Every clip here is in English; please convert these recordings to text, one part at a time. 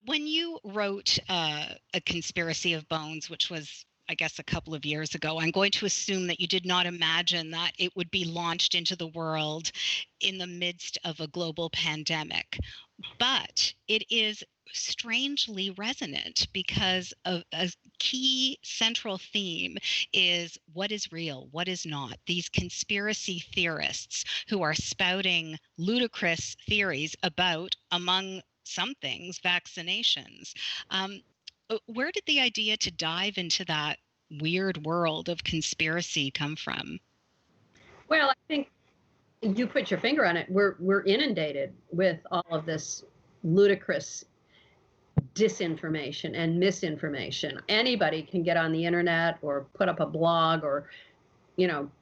When you wrote A Conspiracy of Bones, which was, I guess, a couple of years ago, I'm going to assume that you did not imagine that it would be launched into the world in the midst of a global pandemic. But it is strangely resonant because a key central theme is what is real, what is not. These conspiracy theorists who are spouting ludicrous theories about, among some things, vaccinations. Where did the idea to dive into that weird world of conspiracy come from? Well, I think you put your finger on it. We're inundated with all of this ludicrous disinformation and misinformation. Anybody can get on the internet or put up a blog or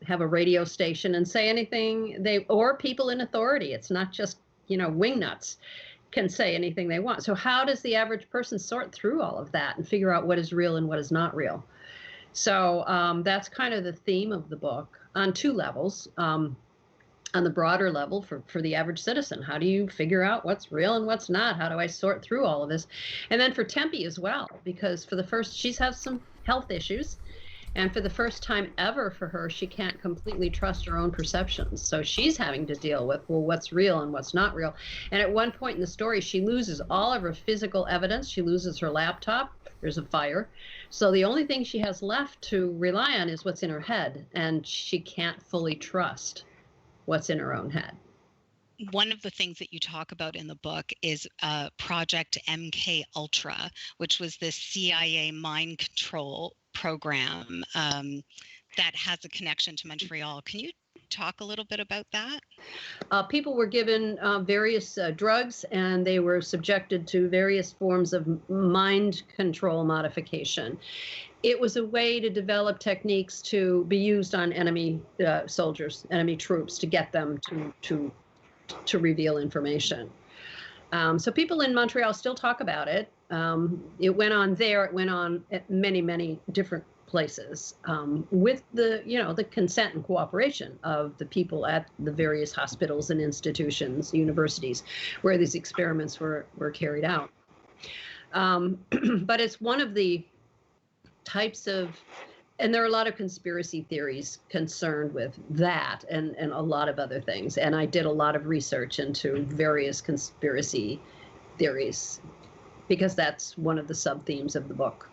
have a radio station and say anything or people in authority. It's not just, wingnuts can say anything they want. So how does the average person sort through all of that and figure out what is real and what is not real? So that's kind of the theme of the book on two levels. On the broader level for the average citizen, how do you figure out what's real and what's not? How do I sort through all of this? And then for Tempe as well, because she's has some health issues. And for the first time ever for her, she can't completely trust her own perceptions. So she's having to deal with, well, what's real and what's not real. And at one point in the story, she loses all of her physical evidence. She loses her laptop. There's a fire. So the only thing she has left to rely on is what's in her head. And she can't fully trust what's in her own head. One of the things that you talk about in the book is Project MK Ultra, which was this CIA mind control program that has a connection to Montreal. Can you talk a little bit about that? People were given various drugs, and they were subjected to various forms of mind control modification. It was a way to develop techniques to be used on enemy soldiers, enemy troops, to get them to reveal information. So people in Montreal still talk about it. It went on there. It went on at many, many different places with the consent and cooperation of the people at the various hospitals and institutions, universities, where these experiments were carried out. But it's one of the types of, and there are a lot of conspiracy theories concerned with that and a lot of other things. And I did a lot of research into various conspiracy theories because that's one of the sub-themes of the book.